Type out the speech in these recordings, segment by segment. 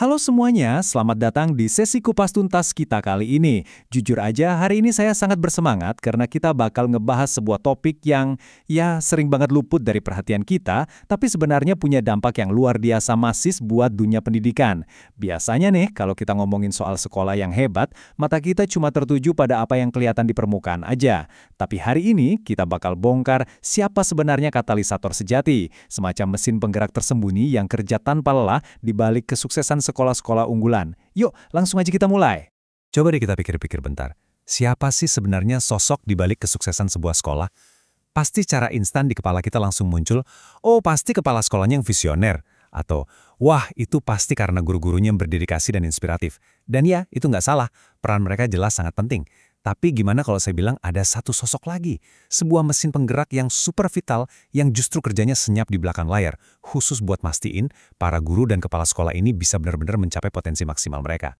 Halo semuanya, selamat datang di sesi kupas tuntas kita kali ini. Jujur aja, hari ini saya sangat bersemangat karena kita bakal ngebahas sebuah topik yang sering banget luput dari perhatian kita, tapi sebenarnya punya dampak yang luar biasa masis buat dunia pendidikan. Biasanya nih, kalau kita ngomongin soal sekolah yang hebat, mata kita cuma tertuju pada apa yang kelihatan di permukaan aja. Tapi hari ini, kita bakal bongkar siapa sebenarnya katalisator sejati, semacam mesin penggerak tersembunyi yang kerja tanpa lelah di balik kesuksesan sekolah-sekolah unggulan. Yuk, langsung aja kita mulai. Coba deh kita pikir-pikir bentar. Siapa sih sebenarnya sosok di balik kesuksesan sebuah sekolah? Pasti secara instan di kepala kita langsung muncul, oh pasti kepala sekolahnya yang visioner. Atau, wah itu pasti karena guru-gurunya yang berdedikasi dan inspiratif. Dan ya, itu nggak salah, peran mereka jelas sangat penting. Tapi gimana kalau saya bilang ada satu sosok lagi? Sebuah mesin penggerak yang super vital yang justru kerjanya senyap di belakang layar, khusus buat mastiin para guru dan kepala sekolah ini bisa benar-benar mencapai potensi maksimal mereka.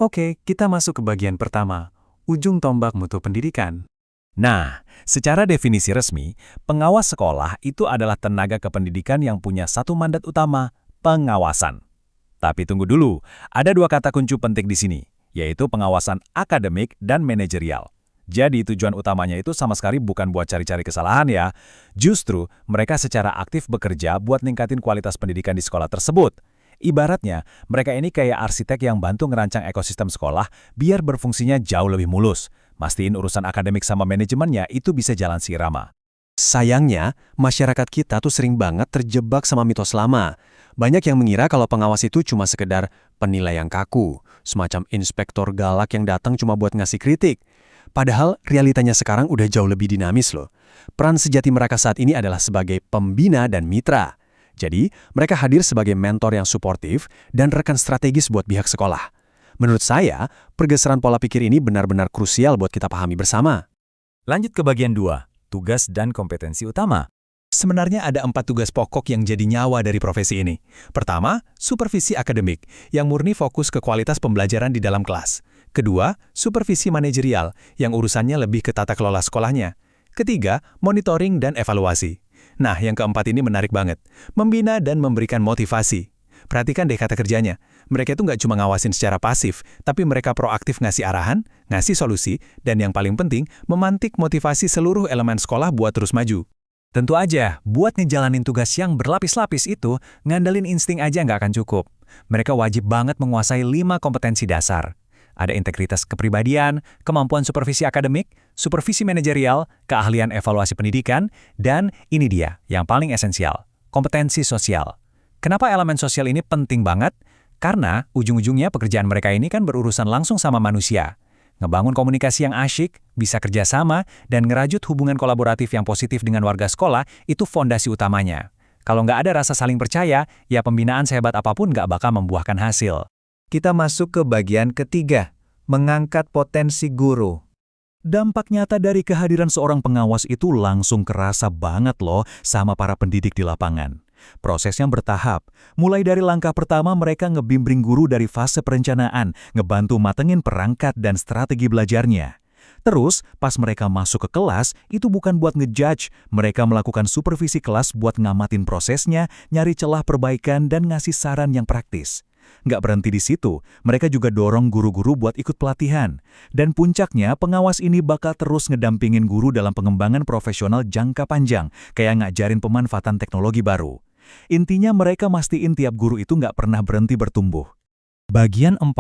Oke, kita masuk ke bagian pertama, ujung tombak mutu pendidikan. Nah, secara definisi resmi, pengawas sekolah itu adalah tenaga kependidikan yang punya satu mandat utama, pengawasan. Tapi tunggu dulu, ada dua kata kunci penting di sini, yaitu pengawasan akademik dan manajerial. Jadi tujuan utamanya itu sama sekali bukan buat cari-cari kesalahan ya. Justru mereka secara aktif bekerja buat ningkatin kualitas pendidikan di sekolah tersebut. Ibaratnya, mereka ini kayak arsitek yang bantu ngerancang ekosistem sekolah biar berfungsinya jauh lebih mulus. Mastiin urusan akademik sama manajemennya itu bisa jalan seirama. Sayangnya, masyarakat kita tuh sering banget terjebak sama mitos lama. Banyak yang mengira kalau pengawas itu cuma sekedar penilai yang kaku, semacam inspektor galak yang datang cuma buat ngasih kritik. Padahal realitanya sekarang udah jauh lebih dinamis loh. Peran sejati mereka saat ini adalah sebagai pembina dan mitra. Jadi, mereka hadir sebagai mentor yang suportif dan rekan strategis buat pihak sekolah. Menurut saya, pergeseran pola pikir ini benar-benar krusial buat kita pahami bersama. Lanjut ke bagian 2, tugas dan kompetensi utama. Sebenarnya ada 4 tugas pokok yang jadi nyawa dari profesi ini. Pertama, supervisi akademik, yang murni fokus ke kualitas pembelajaran di dalam kelas. Kedua, supervisi manajerial, yang urusannya lebih ke tata kelola sekolahnya. Ketiga, monitoring dan evaluasi. Nah, yang keempat ini menarik banget, membina dan memberikan motivasi. Perhatikan deh kata kerjanya, mereka itu nggak cuma ngawasin secara pasif, tapi mereka proaktif ngasih arahan, ngasih solusi, dan yang paling penting, memantik motivasi seluruh elemen sekolah buat terus maju. Tentu aja, buat ngejalanin tugas yang berlapis-lapis itu, ngandelin insting aja nggak akan cukup. Mereka wajib banget menguasai 5 kompetensi dasar. Ada integritas kepribadian, kemampuan supervisi akademik, supervisi manajerial, keahlian evaluasi pendidikan, dan ini dia, yang paling esensial, kompetensi sosial. Kenapa elemen sosial ini penting banget? Karena ujung-ujungnya pekerjaan mereka ini kan berurusan langsung sama manusia. Ngebangun komunikasi yang asyik, bisa kerjasama, dan ngerajut hubungan kolaboratif yang positif dengan warga sekolah itu fondasi utamanya. Kalau nggak ada rasa saling percaya, ya pembinaan sehebat apapun nggak bakal membuahkan hasil. Kita masuk ke bagian ketiga, mengangkat potensi guru. Dampak nyata dari kehadiran seorang pengawas itu langsung kerasa banget loh sama para pendidik di lapangan. Prosesnya bertahap, mulai dari langkah pertama mereka ngebimbing guru dari fase perencanaan, ngebantu matengin perangkat dan strategi belajarnya. Terus, pas mereka masuk ke kelas, itu bukan buat ngejudge, mereka melakukan supervisi kelas buat ngamatin prosesnya, nyari celah perbaikan dan ngasih saran yang praktis. Nggak berhenti di situ, mereka juga dorong guru-guru buat ikut pelatihan. Dan puncaknya, pengawas ini bakal terus ngedampingin guru dalam pengembangan profesional jangka panjang, kayak ngajarin pemanfaatan teknologi baru. Intinya mereka mastiin tiap guru itu nggak pernah berhenti bertumbuh. Bagian 4,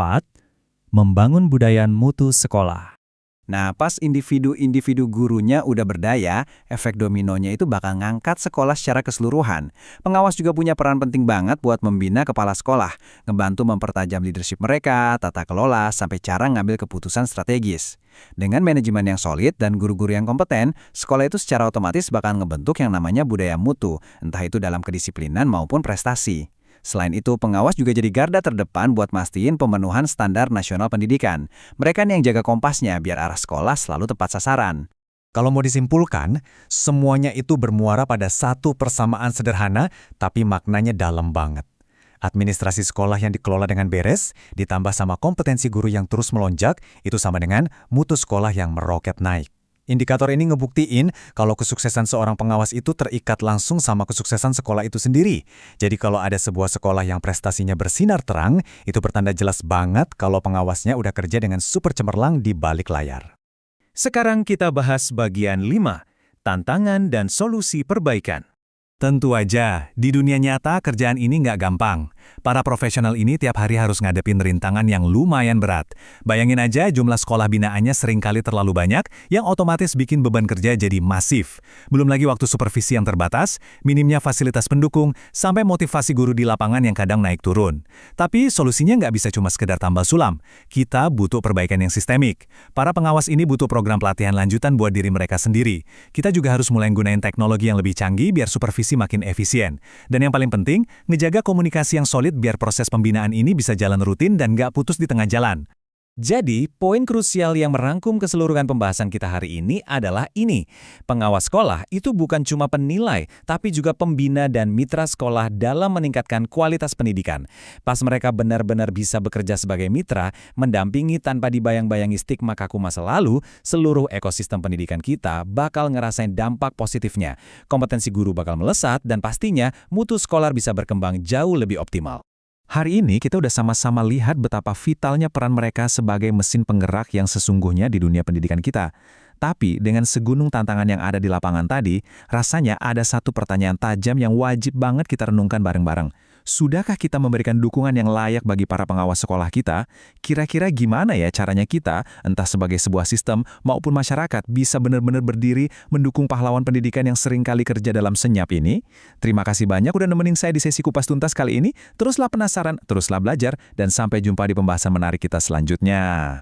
membangun budaya mutu sekolah. Nah, pas individu-individu gurunya udah berdaya, efek dominonya itu bakal ngangkat sekolah secara keseluruhan. Pengawas juga punya peran penting banget buat membina kepala sekolah, ngebantu mempertajam leadership mereka, tata kelola, sampai cara ngambil keputusan strategis. Dengan manajemen yang solid dan guru-guru yang kompeten, sekolah itu secara otomatis bakal ngebentuk yang namanya budaya mutu, entah itu dalam kedisiplinan maupun prestasi. Selain itu, pengawas juga jadi garda terdepan buat mastiin pemenuhan standar nasional pendidikan. Mereka nih yang jaga kompasnya biar arah sekolah selalu tepat sasaran. Kalau mau disimpulkan, semuanya itu bermuara pada satu persamaan sederhana, tapi maknanya dalam banget. Administrasi sekolah yang dikelola dengan beres, ditambah sama kompetensi guru yang terus melonjak, itu sama dengan mutu sekolah yang meroket naik. Indikator ini ngebuktiin kalau kesuksesan seorang pengawas itu terikat langsung sama kesuksesan sekolah itu sendiri. Jadi kalau ada sebuah sekolah yang prestasinya bersinar terang, itu pertanda jelas banget kalau pengawasnya udah kerja dengan super cemerlang di balik layar. Sekarang kita bahas bagian 5, tantangan dan solusi perbaikan. Tentu aja, di dunia nyata kerjaan ini nggak gampang. Para profesional ini tiap hari harus ngadepin rintangan yang lumayan berat. Bayangin aja jumlah sekolah binaannya seringkali terlalu banyak, yang otomatis bikin beban kerja jadi masif. Belum lagi waktu supervisi yang terbatas, minimnya fasilitas pendukung, sampai motivasi guru di lapangan yang kadang naik turun. Tapi solusinya nggak bisa cuma sekedar tambal sulam. Kita butuh perbaikan yang sistemik. Para pengawas ini butuh program pelatihan lanjutan buat diri mereka sendiri. Kita juga harus mulai gunain teknologi yang lebih canggih biar supervisi makin efisien. Dan yang paling penting, ngejaga komunikasi yang solid biar proses pembinaan ini bisa jalan rutin dan nggak putus di tengah jalan. Jadi, poin krusial yang merangkum keseluruhan pembahasan kita hari ini adalah ini. Pengawas sekolah itu bukan cuma penilai, tapi juga pembina dan mitra sekolah dalam meningkatkan kualitas pendidikan. Pas mereka benar-benar bisa bekerja sebagai mitra, mendampingi tanpa dibayang-bayangi stigma kaku masa lalu, seluruh ekosistem pendidikan kita bakal ngerasain dampak positifnya. Kompetensi guru bakal melesat dan pastinya mutu sekolah bisa berkembang jauh lebih optimal. Hari ini kita udah sama-sama lihat betapa vitalnya peran mereka sebagai mesin penggerak yang sesungguhnya di dunia pendidikan kita. Tapi dengan segunung tantangan yang ada di lapangan tadi, rasanya ada satu pertanyaan tajam yang wajib banget kita renungkan bareng-bareng. Sudahkah kita memberikan dukungan yang layak bagi para pengawas sekolah kita? Kira-kira gimana ya caranya kita, entah sebagai sebuah sistem maupun masyarakat, bisa benar-benar berdiri mendukung pahlawan pendidikan yang sering kali kerja dalam senyap ini? Terima kasih banyak udah nemenin saya di sesi Kupas Tuntas kali ini. Teruslah penasaran, teruslah belajar, dan sampai jumpa di pembahasan menarik kita selanjutnya.